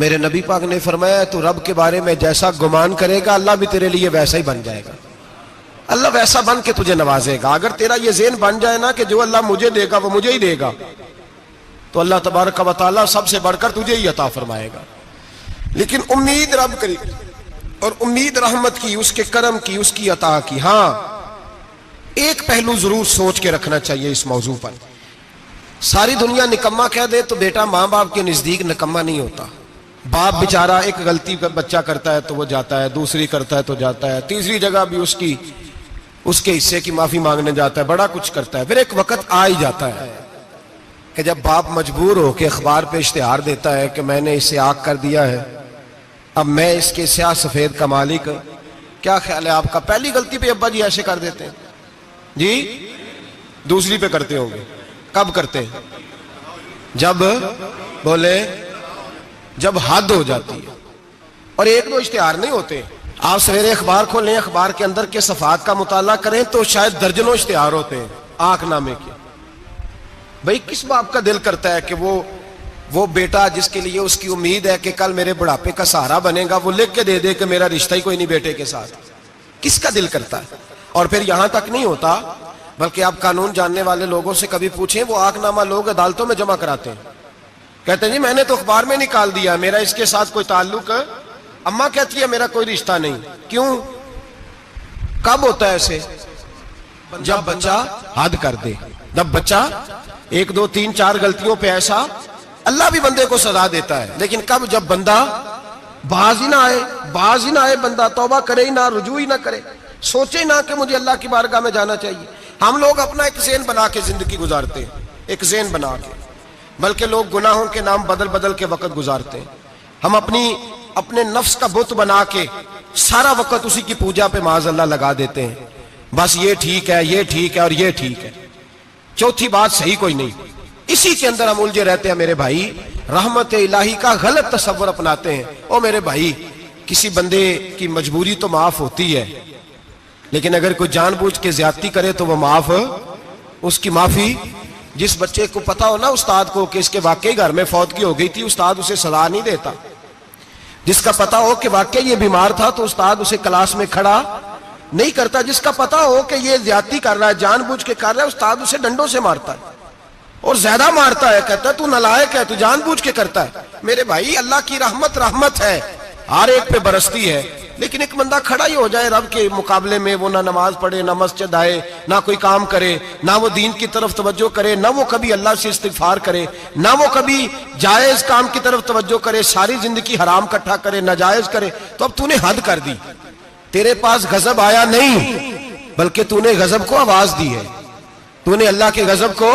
मेरे नबी पाक ने फरमाया तू रब के बारे में जैसा गुमान करेगा अल्लाह भी तेरे लिए वैसा ही बन जाएगा। अल्लाह वैसा बन के तुझे नवाजेगा। अगर तेरा ये ज़हन बन जाए ना कि जो अल्लाह मुझे देगा वो मुझे ही देगा, तो अल्लाह तबारक व तआला सबसे बढ़कर तुझे ही अता फरमाएगा। लेकिन उम्मीद रब करी और उम्मीद रहमत की, उसके करम की, उसकी अता की। हाँ, एक पहलू जरूर सोच के रखना चाहिए इस मौजू पर। सारी दुनिया निकम्मा कह दे तो बेटा माँ बाप के नजदीक निकम्मा नहीं होता। बाप बेचारा एक गलती का बच्चा करता है तो वो जाता है, दूसरी करता है तो जाता है, तीसरी जगह भी उसके हिस्से की माफी मांगने जाता है, बड़ा कुछ करता है। फिर एक वक्त आ ही जाता है कि जब बाप मजबूर हो के अखबार पे इश्तिहार देता है कि मैंने इसे आग कर दिया है, अब मैं इसके स्याह सफेद का मालिक। क्या ख्याल है आपका? पहली गलती पे अब्बा जी ऐसे कर देते हैं जी, दूसरी पे करते होंगे। कब करते हैं? जब बोले जब हद हो जाती है। और एक दो इश्तिहार नहीं होते। आप सवेरे अखबार खोलें, अखबार के अंदर के सफात का मुताला करें तो शायद दर्जनों इश्तिहार होते हैं आंकनामे के। भाई किस बाप का दिल करता है कि वो बेटा जिसके लिए उसकी उम्मीद है कि कल मेरे बुढ़ापे का सहारा बनेगा, वो लिख के दे दे कि मेरा रिश्ता ही कोई नहीं बेटे के साथ? किसका दिल करता है? और फिर यहां तक नहीं होता, बल्कि आप कानून जानने वाले लोगों से कभी पूछें, वो आंकनामा लोग अदालतों में जमा कराते हैं। कहते हैं जी मैंने तो अखबार में निकाल दिया, मेरा इसके साथ कोई ताल्लुक। अम्मा कहती है मेरा कोई रिश्ता नहीं। क्यों? कब होता है ऐसे? जब बच्चा हद कर दे, जब बच्चा 1 2 3 4 गलतियों पे ऐसा, अल्लाह भी बंदे को सजा देता है। लेकिन कब? जब बंदा बाज ही ना आए, बंदा तौबा करे ही ना, रुजू ही ना करे, सोचे ना कि मुझे अल्लाह की बारगाह में जाना चाहिए। हम लोग अपना एक ज़हन बना के जिंदगी गुजारते हैं, एक ज़हन बना के, बल्कि लोग गुनाहों के नाम बदल बदल के वक्त गुजारते हैं। हम अपने नफ्स का बुत बना के सारा वक्त उसी की पूजा पे माज़अल्लाह लगा देते हैं। बस ये ठीक है, ये ठीक है और ये ठीक है, चौथी बात सही कोई नहीं। इसी के अंदर हम उलझे रहते हैं मेरे भाई। रहमत इलाही का गलत तस्वर अपनाते हैं। ओ मेरे भाई, किसी बंदे की मजबूरी तो माफ होती है, लेकिन अगर कोई जानबूझ के ज्यादती करे तो वो माफ, उसकी माफी। जिस बच्चे को पता हो ना उस्ताद को कि इसके वाकई घर में फौतगी हो गई थी, उस्ताद उसे सजा नहीं देता। जिसका पता हो कि वाकई ये बीमार था तो उस्ताद उसे क्लास में खड़ा नहीं करता। जिसका पता हो कि ये ज्यादती कर रहा है, जानबूझ के कर रहा है, उस्ताद उसे डंडों से मारता है और ज्यादा मारता है। कहता है तू नालायक है, तू जानबूझ के करता है। मेरे भाई अल्लाह की रहमत है, हर एक पे बरसती है। लेकिन एक बंदा खड़ा ही हो जाए रब के मुकाबले में, वो ना नमाज पढ़े, ना मस्जिद आए, ना कोई काम करे, ना वो दीन की तरफ तवज्जो करे, ना वो कभी अल्लाह से इस्तिगफार करे, ना वो कभी जायज काम की तरफ तवज्जो करे, सारी जिंदगी हराम इकट्ठा करे, नाजायज करे, तो अब तूने हद कर दी। तेरे पास गजब आया नहीं, बल्कि तूने गजब को आवाज दी है। तूने अल्लाह के गजब को,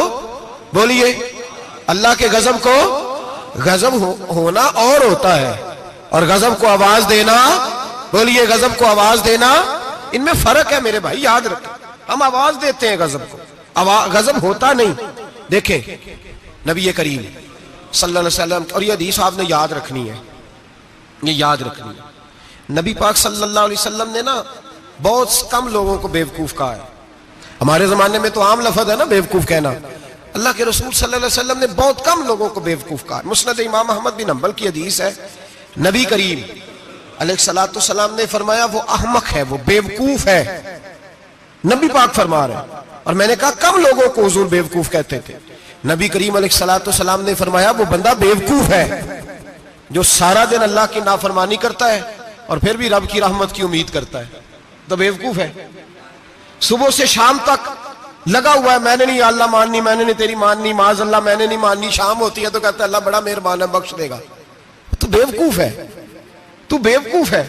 बोलिए, अल्लाह के गजब को, गजब होना और होता है और गजब को आवाज देना, बोलिए, गजब को आवाज देना, इनमें फर्क है मेरे भाई, याद रखें। हम आवाज देते हैं गजब को, गजब होता नहीं। देखें नबी करीम सल्लल्लाहु अलैहि वसल्लम, और ये हदीस आपने याद रखनी है, ये याद रखनी है। नबी पाक सल्लल्लाहु अलैहि वसल्लम ने ना बहुत कम लोगों को बेवकूफ कहा है। हमारे जमाने में तो आम लफ्ज है ना बेवकूफ कहना। अल्लाह के रसूल सल्लल्लाहु अलैहि वसल्लम ने बहुत कम लोगों को बेवकूफ कहा। मुस्नद इमाम अहमद बिन हंबल की हदीस है, नबी करीम अलैहिस्सलातु सलाम ने फरमाया वो अहमक है, वो बेवकूफ है। नबी पाक फरमा रहे हैं। और मैंने कहा कम लोगों को हुजूर बेवकूफ कहते थे। नबी करीम अलैहिस्सलातु सलाम ने फरमाया वो बंदा बेवकूफ है जो सारा दिन अल्लाह की नाफरमानी करता है और फिर भी रब की रहमत की उम्मीद करता है, तो बेवकूफ है। सुबह से शाम तक लगा हुआ है, मैंने नहीं अल्लाह माननी, मैंने नहीं तेरी माननी, माज अल्लाह मैंने नहीं माननी। शाम होती है तो कहता है अल्लाह बड़ा मेहरबान है, बख्श देगा। तो बेवकूफ है, तू बेवकूफ है।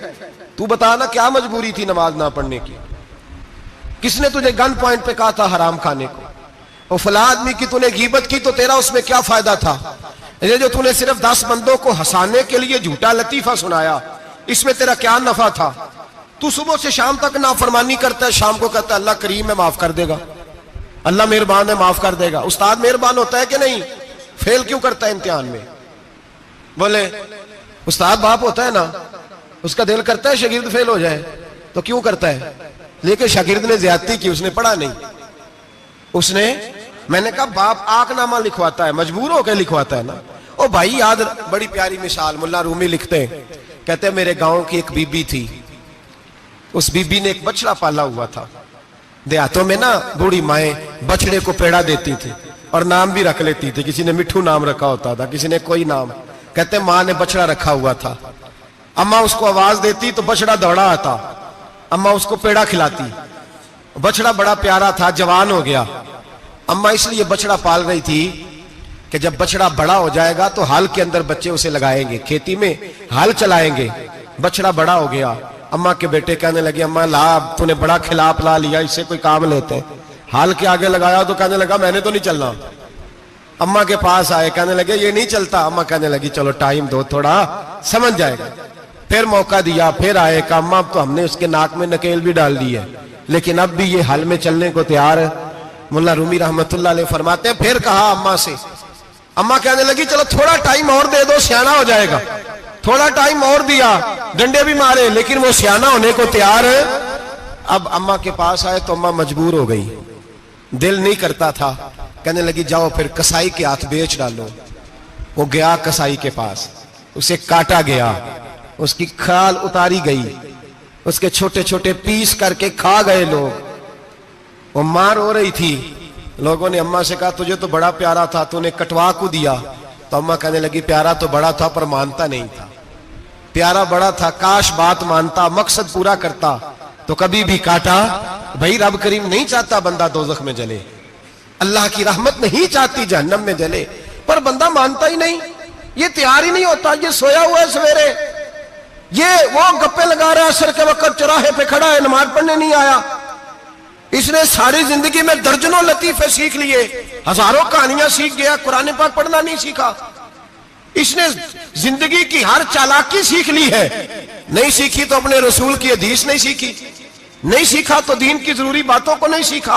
तू बता ना क्या मजबूरी थी नमाज ना पढ़ने की? किसने तुझे गन पॉइंट पे कहा था हराम खाने को? और फला आदमी की तूने गीबत की तो तेरा उसमें क्या फायदा था? ये जो तूने सिर्फ 10 बंदों को हंसाने के लिए झूठा लतीफा सुनाया, इसमें तेरा क्या नफा था? तू सुबह से शाम तक नाफरमानी करता है, शाम को कहता है अल्लाह करीम है माफ कर देगा, अल्लाह मेहरबान है माफ कर देगा। उस्ताद मेहरबान होता है कि नहीं? फेल क्यों करता है इम्तिहान में? बोले उस्ताद बाप होता है ना, उसका दिल करता है शागिर्द फेल हो जाए, तो क्यों करता है? लेकिन शागिर्द ने ज्यादती की, उसने पढ़ा नहीं। उसने, मैंने कहा बाप आंकनामा लिखवाता है, मजबूर होकर लिखवाता है ना। ओ भाई याद, बड़ी प्यारी मिसाल मुल्ला रूमी लिखते हैं, कहते हैं मेरे गांव की एक बीबी थी, उस बीबी ने एक बछड़ा पाला हुआ था। देहातों में ना बूढ़ी माएं बछड़े को पेड़ा देती थी और नाम भी रख लेती थी, किसी ने मिठू नाम रखा होता था, किसी ने कोई नाम। कहते माँ ने बछड़ा रखा हुआ था, अम्मा उसको आवाज देती तो बछड़ा दौड़ा आता, अम्मा उसको पेड़ा खिलाती। बछड़ा बड़ा प्यारा था, जवान हो गया। अम्मा इसलिए बछड़ा पाल रही थी कि जब बछड़ा बड़ा हो जाएगा तो हाल के अंदर बच्चे उसे लगाएंगे, खेती में हाल चलाएंगे। बछड़ा बड़ा हो गया, अम्मा के बेटे कहने लगे अम्मा ला, तूने बड़ा खिला पिला लिया, इससे कोई काम लेते हैं। हाल के आगे लगाया तो कहने लगा मैंने तो नहीं चलना। अम्मा के पास आए, कहने लगे ये नहीं चलता। अम्मा कहने लगी चलो टाइम दो, थोड़ा समझ जाएगा। फिर मौका दिया, फिर आए, कहा अम्मा अब तो हमने उसके नाक में नकेल भी डाल दी है, लेकिन अब भी ये हल में चलने को तैयार है। मुल्ला रूमी रहमतुल्लाह अलैह फरमाते हैं फिर कहा अम्मा से, अम्मा कहने लगी चलो थोड़ा टाइम और दे दो, सियाना हो जाएगा। थोड़ा टाइम और दिया, डंडे भी मारे, लेकिन वो सियाना होने को तैयार है। अब अम्मा के पास आए तो अम्मा मजबूर हो गई, दिल नहीं करता था। कहने लगी जाओ फिर कसाई के हाथ बेच डालो। वो गया कसाई के पास, उसे काटा गया, उसकी खाल उतारी गई, उसके छोटे छोटे पीस करके खा गए लोग। वो मार हो रही थी, लोगों ने अम्मा से कहा तुझे तो बड़ा प्यारा था, तूने कटवा को दिया। तो अम्मा कहने लगी प्यारा तो बड़ा था पर मानता नहीं था। प्यारा बड़ा था, काश बात मानता, मकसद पूरा करता तो कभी भी काटा। भाई रब करीम नहीं चाहता बंदा दोजख में जले, अल्लाह की रहमत नहीं चाहती जहन्नम में जले, पर बंदा मानता ही नहीं, ये तैयार ही नहीं होता। ये सोया हुआ है सवेरे, ये वो गप्पे लगा रहा है, असर के वक्त चौराहे पे खड़ा है, नमाज पढ़ने नहीं आया। इसने सारी जिंदगी में दर्जनों लतीफे सीख लिए, हजारों कहानियां सीख गया, कुरान पाक पढ़ना नहीं सीखा। इसने जिंदगी की हर चालाकी सीख ली है, नहीं सीखी तो अपने रसूल की हदीस नहीं सीखी, नहीं सीखा तो दीन की जरूरी बातों को नहीं सीखा।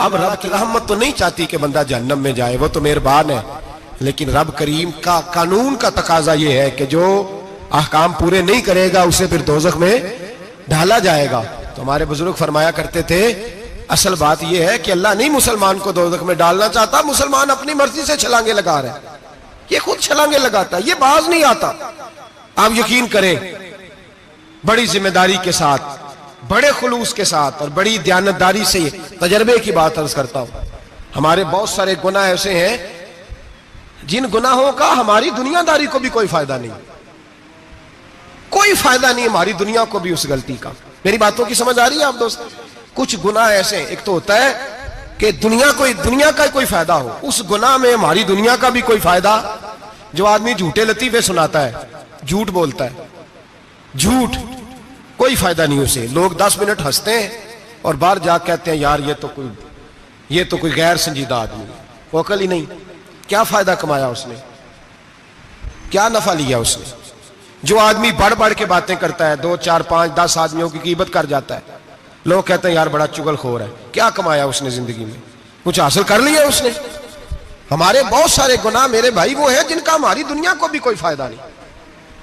अब रब की रहमत तो नहीं चाहती कि बंदा जहन्नम में जाए, वो तो मेहरबान है, लेकिन रब करीम का कानून का तकाजा यह है कि जो अहकाम पूरे नहीं करेगा उसे फिर दोजख में डाला जाएगा। तो हमारे बुजुर्ग फरमाया करते थे असल बात यह है कि अल्लाह नहीं मुसलमान को दोजख में डालना चाहता, मुसलमान अपनी मर्जी से छलांगे लगा रहे, ये खुद छलांगे लगाता, ये बाज नहीं आता। आप यकीन करें, बड़ी जिम्मेदारी के साथ, बड़े खुलूस के साथ और बड़ी दयानतदारी से तजर्बे की बात अर्ज करता हूं, हमारे बहुत सारे गुनाह ऐसे हैं जिन गुनाहों का हमारी दुनियादारी को भी कोई फायदा नहीं, कोई फायदा नहीं हमारी दुनिया को भी उस गलती का। मेरी बातों की समझ आ रही है आप दोस्त? कुछ गुनाह ऐसे, एक तो होता है कि दुनिया का कोई फायदा हो, उस गुनाह में हमारी दुनिया का भी कोई फायदा। जो आदमी झूठे लतीफे सुनाता है, झूठ बोलता है, झूठ कोई फायदा नहीं उसे, लोग 10 मिनट हंसते हैं और बाहर जा कहते हैं यार ये तो कोई गैर संजीदा आदमी, वो अकल ही नहीं। क्या फायदा कमाया उसने, क्या नफा लिया उसने? जो आदमी बढ़ बढ़ के बातें करता है, 2, 4, 5, 10 आदमियों की कीमत कर जाता है, लोग कहते हैं यार बड़ा चुगलखोर है, क्या कमाया उसने जिंदगी में? कुछ हासिल कर लिया उसने? हमारे बहुत सारे गुनाह मेरे भाई वो है जिनका हमारी दुनिया को भी कोई फायदा नहीं।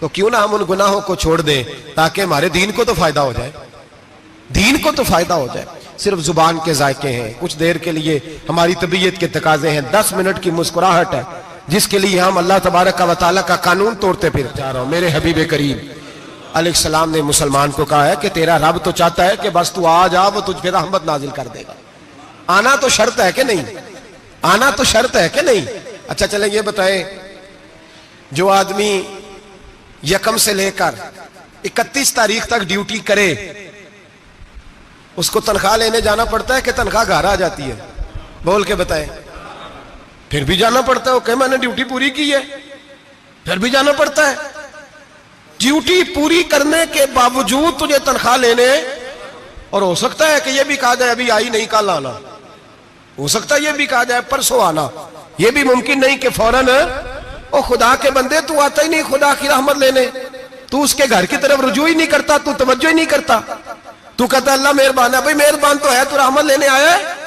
तो क्यों ना हम उन गुनाहों को छोड़ दें ताकि हमारे दीन को तो फायदा हो जाए, दीन को तो फायदा हो जाए। सिर्फ जुबान के जायके हैं, कुछ देर के लिए हमारी तबीयत के तकाजे हैं, 10 मिनट की मुस्कुराहट है जिसके लिए हम अल्लाह तबारक व तआला का कानून तोड़ते फिर जा रहा हूं। मेरे हबीब करीम अलैहिस्सलाम ने मुसलमान को कहा है कि तेरा रब तो चाहता है कि बस तू आ जा, वो तुझ पे रहमत नाजिल कर देगा। आना तो शर्त है कि नहीं? आना तो शर्त है कि नहीं? अच्छा चले ये बताएं, जो आदमी 1 से लेकर 31 तारीख तक ड्यूटी करे उसको तनख्वाह लेने जाना पड़ता है कि तनख्वाह घर आ जाती है? बोल के बताएं। फिर भी जाना पड़ता है, वो कहे मैंने ड्यूटी पूरी की है, फिर भी जाना पड़ता है। ड्यूटी पूरी करने के बावजूद तुझे तनख्वाह लेने, और हो सकता है कि यह भी कहा जाए अभी आई नहीं कल आना, हो सकता है यह भी कहा जाए परसों आना, यह भी मुमकिन नहीं कि फौरन ओ खुदा के बंदे तू आता ही नहीं खुदा की रहमत लेने, तू उसके घर की तरफ रुजू ही नहीं करता, तू तवज्जो ही नहीं करता, तू कहता अल्लाह मेहरबान है। भाई मेहरबान तो है, तू रहमत लेने आया है,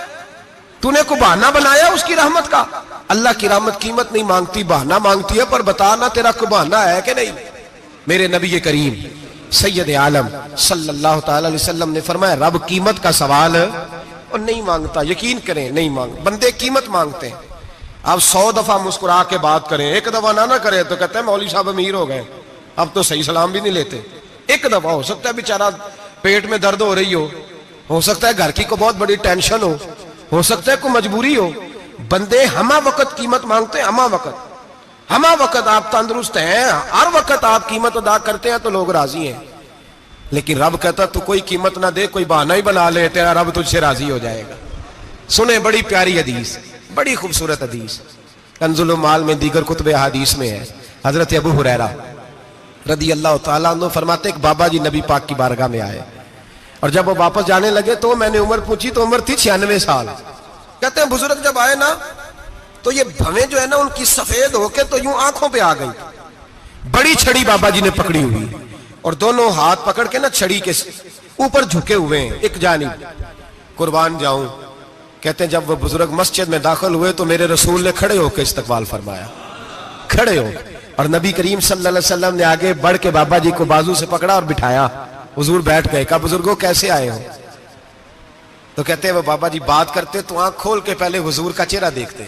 तूने को बहाना बनाया उसकी रहमत का। अल्लाह की रहमत कीमत नहीं मांगती, बहाना मांगती है, पर बता ना तेरा को बहाना है कि नहीं? मेरे नबी करीम सैयद आलम सल्लल्लाहु तआला अलैहि वसल्लम ने फरमाया रब कीमत का सवाल और नहीं मांगता। यकीन करें नहीं मांग, बंदे कीमत मांगते हैं। आप 100 दफा मुस्कुरा के बात करें, एक दफा ना करें तो कहते हैं मौलवी साहब अमीर हो गए, अब तो सही सलाम भी नहीं लेते। एक दफा हो सकता है बेचारा पेट में दर्द हो रही हो सकता है घर की को बहुत बड़ी टेंशन हो सकता है कोई मजबूरी हो। बंदे हमा वक्त कीमत मांगते हैं, हमा वक्त आप तंदुरुस्त हैं, हर वक्त आप कीमत अदा करते हैं तो लोग राजी हैं। लेकिन रब कहता तू कोई कीमत ना दे, कोई बहाना ही बना ले, तेरा रब तुझसे राजी हो जाएगा। सुने बड़ी प्यारी हदीस, बड़ी खूबसूरत हदीस, कंजुल माल में दीगर कुतुब हदीस में है। हजरत अबू हुरैरा रदी अल्लाह तआला अन्हु फरमाते एक बाबा जी नबी पाक की बारगाह में आए और जब वो वापस जाने लगे तो मैंने उम्र पूछी तो उम्र थी 96 साल। कहते हैं बुजुर्ग जब आए ना तो ये भवें जो है ना उनकी सफेद होके तो यूं आंखों पे आ गई। बड़ी छड़ी बाबा जी ने पकड़ी हुई और दोनों हाथ पकड़ के ना छड़ी के ऊपर झुके हुए हैं एक जानिब। कुर्बान जाऊं, कहते हैं जब वो बुजुर्ग मस्जिद में दाखिल हुए तो मेरे रसूल ने खड़े होकर इस्तकबाल फरमाया, खड़े हो, और नबी करीम सल्लल्लाहु अलैहि वसल्लम ने आगे बढ़ के बाबा जी को बाजू से पकड़ा और बिठाया। हुजूर बैठ गए। कहा बुजुर्गों कैसे आए हो? तो कहते हैं वो बाबा जी बात करते तो आंख खोल के पहले हुजूर का चेहरा देखते,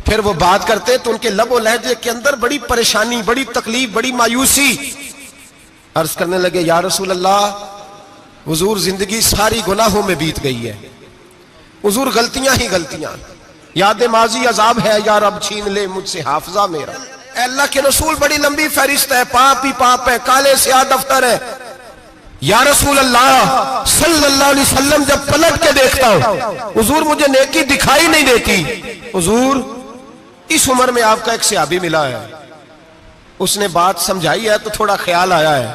फिर वो बात करते तो उनके लबो लहजे के अंदर बड़ी परेशानी, बड़ी तकलीफ, बड़ी मायूसी। अर्ज करने लगे या रसूल अल्लाह, हुजूर जिंदगी सारी गुनाहों में बीत गई है, हुजूर गलतियां ही गलतियां, याद माजी अजाब है, यार अब छीन ले मुझसे हाफजा मेरा। अल्लाह के रसूल बड़ी लंबी फहरिस्त है, पाप ही पाप है, काले स्याह दफ्तर है। या रसूल अल्लाह सल्लल्लाहु अलैहि वसल्लम जब पलट के देखता हूं हुजूर मुझे नेकी दिखाई नहीं देती। हुजूर इस उम्र में आपका एक सहाबी मिला है, उसने बात समझाई है तो थोड़ा ख्याल आया है,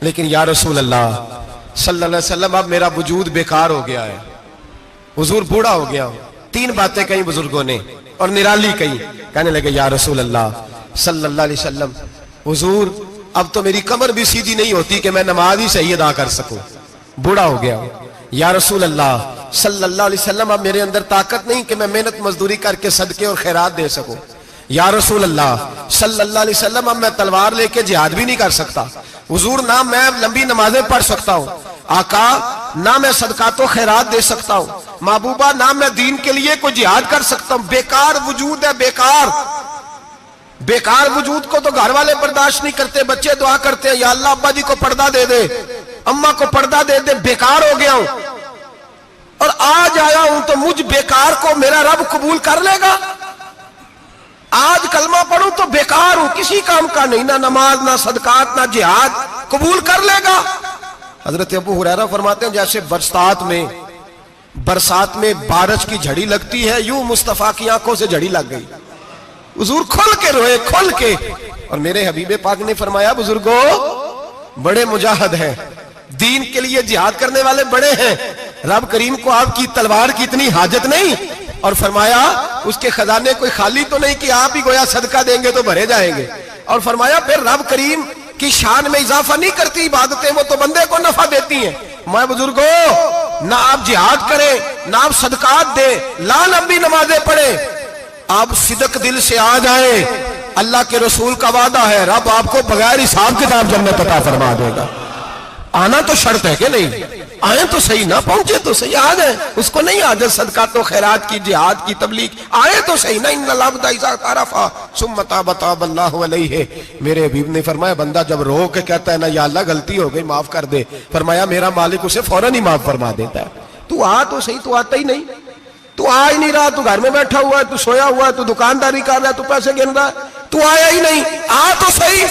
लेकिन या रसूल अल्लाह सल्लल्लाहु अलैहि वसल्लम अब मेरा वजूद बेकार हो गया है, हुजूर बूढ़ा हो गया हूं। 3 बातें कही बुजुर्गों ने और निराली कही। कहने लगे या रसूल अल्लाह सल्लल्लाहु अलैहि वसल्लम, हुजूर अब तो मेरी कमर भी सीधी नहीं होती कि मैं नमाज ही सही अदा कर सकूं, बूढ़ा हो गया हूं। या रसूल अल्लाह सल्लल्लाहु अलैहि वसल्लम अब मेरे अंदर ताकत नहीं कि मैं मेहनत मजदूरी करके सदके और खैरात दे सकूं। या रसूल अल्लाह सल्लल्लाहु अलैहि वसल्लम अब मैं तलवार लेके जिहाद भी नहीं कर सकता। हुजूर ना मैं लंबी नमाजें पढ़ सकता हूं, आका ना मैं सदकात और खैरात दे सकता हूं, महबूबा ना मैं दीन के लिए कोई जिहाद कर सकता हूं। बेकार वजूद है, बेकार वजूद को तो घर वाले बर्दाश्त नहीं करते, बच्चे दुआ करते हैं या अल्लाह अब्बा जी को पर्दा दे दे, अम्मा को पर्दा दे दे, बेकार हो गया हूं और आज आया हूं तो मुझ बेकार को मेरा रब कबूल कर लेगा। आज कलमा पढ़ूं तो बेकार हूं, किसी काम का नहीं, ना नमाज ना सदकात ना जिहाद, कबूल कर लेगा। हजरत अबू हुरैरा फरमाते हैं जैसे बरसात में बारिश की झड़ी लगती है, यूं मुस्तफा की आंखों से झड़ी लग गई। हुजूर खुल के रोए, खुल के। और मेरे हबीबे पाक ने फरमाया बुजुर्गो बड़े मुजाहिद हैं, दीन के लिए जिहाद करने वाले बड़े हैं, रब करीम को आपकी तलवार की इतनी हाजत नहीं। और फरमाया उसके खजाने कोई खाली तो नहीं कि आप ही गोया सदका देंगे तो भरे जाएंगे। और फरमाया फिर रब करीम की शान में इजाफा नहीं करती इबादतें, वो तो बंदे को नफा देती हैं। मैं बुजुर्गो ना आप जिहाद करें ना आप सदकात दे, ला लंबी नमाजें पढ़े, आप सिदक दिल से आ जाए, अल्लाह के रसूल का वादा है रब आपको बगैर हिसाब किताब जन्नत अता फरमा देगा। आना तो शर्त है कि नहीं, आए तो सही, ना पहुंचे तो सही, आ जाए, उसको नहीं आदत सदका तो खैरात की जिहाद की तबलीग, आए तो सही ना। मेरे हबीब ने फरमाया बंदा जब रो के कहता है ना या अल्लाह गलती हो गई माफ कर दे, फरमाया मेरा मालिक उसे फौरन ही माफ फरमा देता है। तू आ तो सही, तू आता ही नहीं, तू आ ही नहीं रहा, तू घर में बैठा हुआ है, तू सोया हुआ है, तू दुकानदारी कर रहा है, तू पैसे गिन रहा है, तू आया ही नहीं, आ तो सही।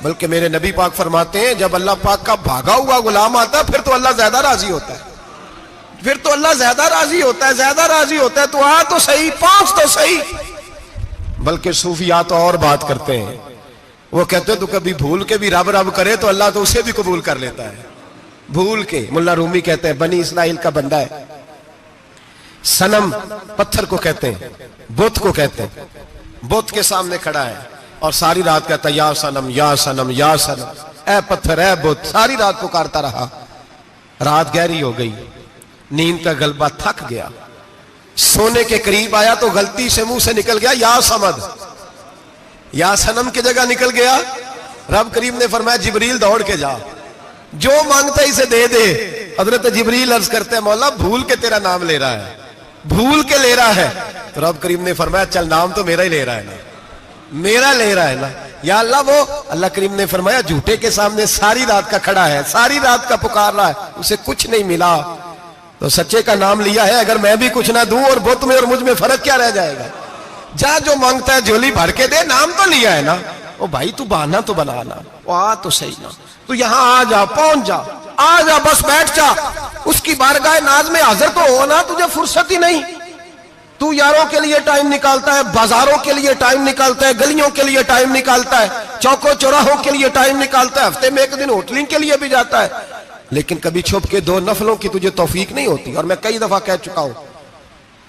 बल्कि मेरे नबी पाक फरमाते हैं जब अल्लाह पाक का भागा हुआ गुलाम आता है फिर तो अल्लाह ज्यादा राजी होता है, फिर तो अल्लाह ज्यादा राजी होता है, ज्यादा राजी होता है। तो आ तो सही, पहुंच तो सही। बल्कि सूफिया तो और बात करते हैं, वो कहते तो कभी भूल के भी रब रब करे तो अल्लाह तो उसे भी कबूल कर लेता है, भूल के। मुल्ला रूमी कहते हैं बनी इस्राइल का बंदा है, सनम पत्थर को कहते हैं, बुत को कहते हैं, बुत के सामने खड़ा है और सारी रात कहता है या सनम या सनम या सनम, ए पत्थर ए बुत, सारी रात पुकारता रहा। रात गहरी हो गई, नींद का गलबा थक गया, सोने के करीब आया तो गलती से मुंह से निकल गया या समद, या सनम की जगह निकल गया। रब करीम ने फरमाया जिब्रील दौड़ के जा, जो मांगता इसे दे दे। हजरत जिब्रील अर्ज करते हैं मौला भूल के तेरा नाम ले रहा है, भूल के ले रहा है। तो रब करीम ने फरमाया चल नाम तो मेरा ही ले रहा है ना, मेरा ले रहा है ना, या अल्लाह। वो अल्लाह करीम ने फरमाया झूठे के सामने सारी रात का खड़ा है, सारी रात का पुकार रहा है, उसे कुछ नहीं मिला, तो सच्चे का नाम लिया है। अगर मैं भी कुछ ना दूं और बुत में और मुझ में फर्क क्या रह जाएगा? जा जो मांगता है झोली भर के दे, नाम तो लिया है ना। ओ भाई तू बहाना तो बनाना, वो आ तो सही ना, तू यहां आ जा, पहुंच जा, आ जा, बस बैठ जा, उसकी बारगाह नाज में हाजिर तो हो ना। तुझे फुर्सत ही नहीं, तू यारों के लिए टाइम निकालता है, बाजारों के लिए टाइम निकालता है, गलियों के लिए टाइम निकालता है, चौकों चौराहों के लिए टाइम निकालता है, हफ्ते में एक दिन होटलिंग के लिए भी जाता है, लेकिन कभी छुप के दो नफलों की तुझे तौफीक नहीं होती। और मैं कई दफा कह चुका हूं,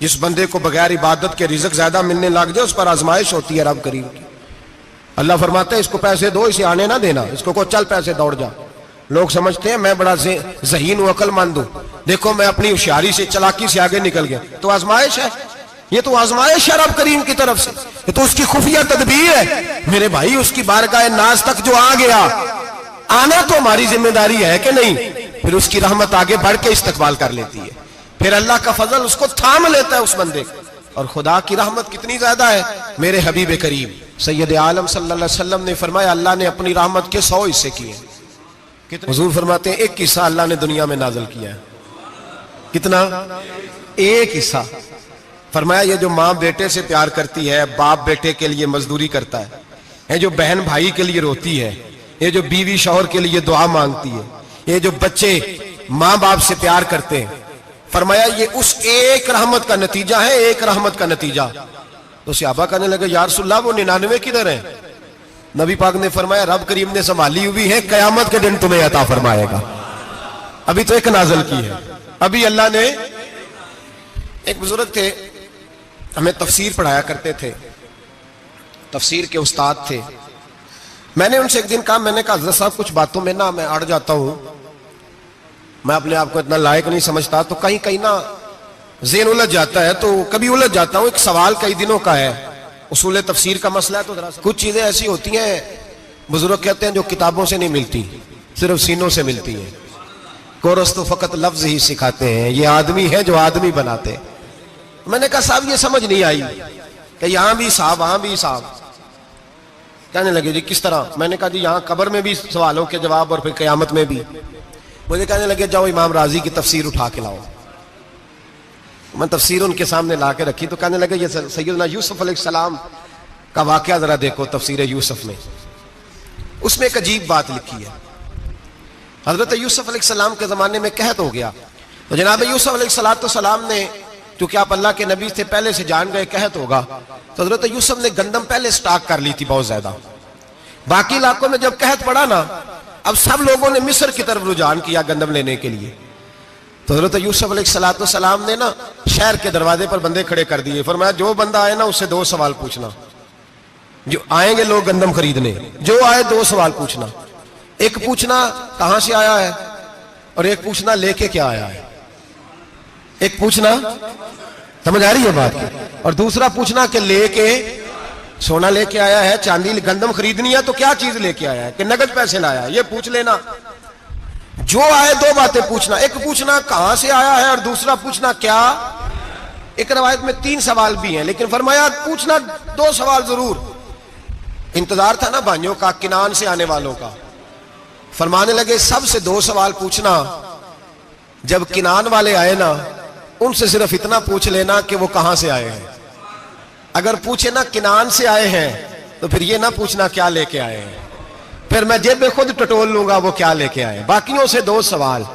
जिस बंदे को बगैर इबादत के रिज़्क ज्यादा मिलने लग जाए उस पर आजमाइश होती है रब करीम की। अल्लाह फरमाते हैं इसको पैसे दो, इसे आने ना देना, इसको को चल पैसे दौड़ जा। लोग समझते हैं मैं बड़ा ज़हीन हूं, अक्लमंद हूं, देखो मैं अपनी होशियारी से, चलाकी से आगे निकल गया। तो आजमाइश है, ये तो आजमाइश है रब करीम की तरफ से, ये तो उसकी खुफिया तदबीर है मेरे भाई। उसकी बारगाह नाज तक जो आ गया, आना तो हमारी जिम्मेदारी है कि नहीं, फिर उसकी रहमत आगे बढ़ के इस्तकबाल कर लेती है, फिर अल्लाह का फजल उसको थाम लेता है उस बंदे को। और खुदा की रहमत कितनी ज्यादा है, मेरे हबीब करीम सैयद आलम सल्लल्लाहु अलैहि वसल्लम ने फरमाया अल्लाह ने अपनी रहमत के 100 हिस्से किए। हुजूर फरमाते हैं एक हिस्सा अल्लाह ने दुनिया में नाजिल किया है। कितना? एक हिस्सा। फरमाया ये जो माँ बेटे से प्यार करती है, बाप बेटे के लिए मजदूरी करता है, ये जो बहन भाई के लिए रोती है, ये जो बीवी शौहर के लिए दुआ मांगती है, ये जो बच्चे माँ बाप से प्यार करते हैं, फरमाया ये उस एक रहमत का नतीजा है, एक रहमत का नतीजा। तो सहाबा कहने लगे या रसूलल्लाह वो 99 किधर है? नबी पाक ने फरमाया रब करीम ने संभाली हुई है, कयामत के दिन तुम्हें अता फरमाएगा। अभी तो एक नाज़िल की है, अभी अल्लाह ने। एक बुजुर्ग थे, हमें तफसीर पढ़ाया करते थे, तफसीर के उस्ताद थे। मैंने उनसे एक दिन कहा, मैंने कहा हज़रत साहब कुछ बातों में ना मैं अड़ जाता हूं, मैं अपने आप को इतना लायक नहीं समझता, तो कहीं कहीं ना ज़हन उलझ जाता है, तो कभी उलझ जाता हूं। एक सवाल कई दिनों का है, उसूल तफसीर का मसला है, तो जरा कुछ चीजें ऐसी होती हैं बुजुर्ग कहते हैं जो किताबों से नहीं मिलती, सिर्फ सीनों से मिलती है। कोरस तो फकत लफ्ज ही सिखाते हैं, ये आदमी है जो आदमी बनाते। मैंने कहा साहब ये समझ नहीं आई कि यहां भी साहब वहां भी साहब। कहने लगे जी किस तरह? मैंने कहा जी यहां कब्र में भी सवालों के जवाब और फिर कयामत में भी। मुझे कहने लगे जाओ इमाम राजी की तफसीर उठा के लाओ। मैं तफसीर उनके सामने ला के रखी, तो कहने लगे ये सैयदना यूसुफ अलैहिस्सलाम का वाकया जरा देखो तफसीर यूसुफ में, उसमें एक अजीब बात लिखी है। हजरत यूसुफ अलैहिस्सलाम के जमाने में कहत हो गया, तो जनाब यूसुफ अलैहिस्सलाम ने, क्योंकि आप अल्लाह के नबी से पहले से जान गए कहत होगा, तो हजरत यूसुफ ने गंदम पहले स्टॉक कर ली थी बहुत ज्यादा। बाकी इलाकों में जब कहत पड़ा ना, अब सब लोगों ने मिस्र की तरफ रुझान किया गंदम लेने के लिए। तो हजरत यूसुफ अलैहिस्सलाम ने ना शहर के दरवाजे पर बंदे खड़े कर दिए, फरमाया जो बंदा आए ना उससे 2 सवाल पूछना। जो आएंगे लोग गंदम खरीदने, जो आए 2 सवाल पूछना। एक पूछना कहां से आया है, और एक पूछना लेके क्या आया है। एक पूछना, समझ आ रही है बात की, और दूसरा पूछना कि लेके सोना लेके आया है, चांदी गंदम खरीदनी है तो क्या चीज लेके आया है, कि नगद पैसे लाया, ये पूछ लेना। जो आए 2 बातें पूछना, एक पूछना कहां से आया है और दूसरा पूछना क्या। एक रवायत में 3 सवाल भी हैं, लेकिन फरमाया पूछना 2 सवाल जरूर। इंतजार था ना भाइयों का, किनान से आने वालों का। फरमाने लगे सबसे 2 सवाल पूछना। जब किनान वाले आए ना, उनसे सिर्फ इतना पूछ लेना कि वो कहां से आए हैं। अगर पूछे ना किनान से आए हैं, तो फिर ये ना पूछना क्या लेके आए हैं, फिर मैं जेब में खुद टटोल लूंगा वो क्या लेके आए। बाकियों से 2 सवाल।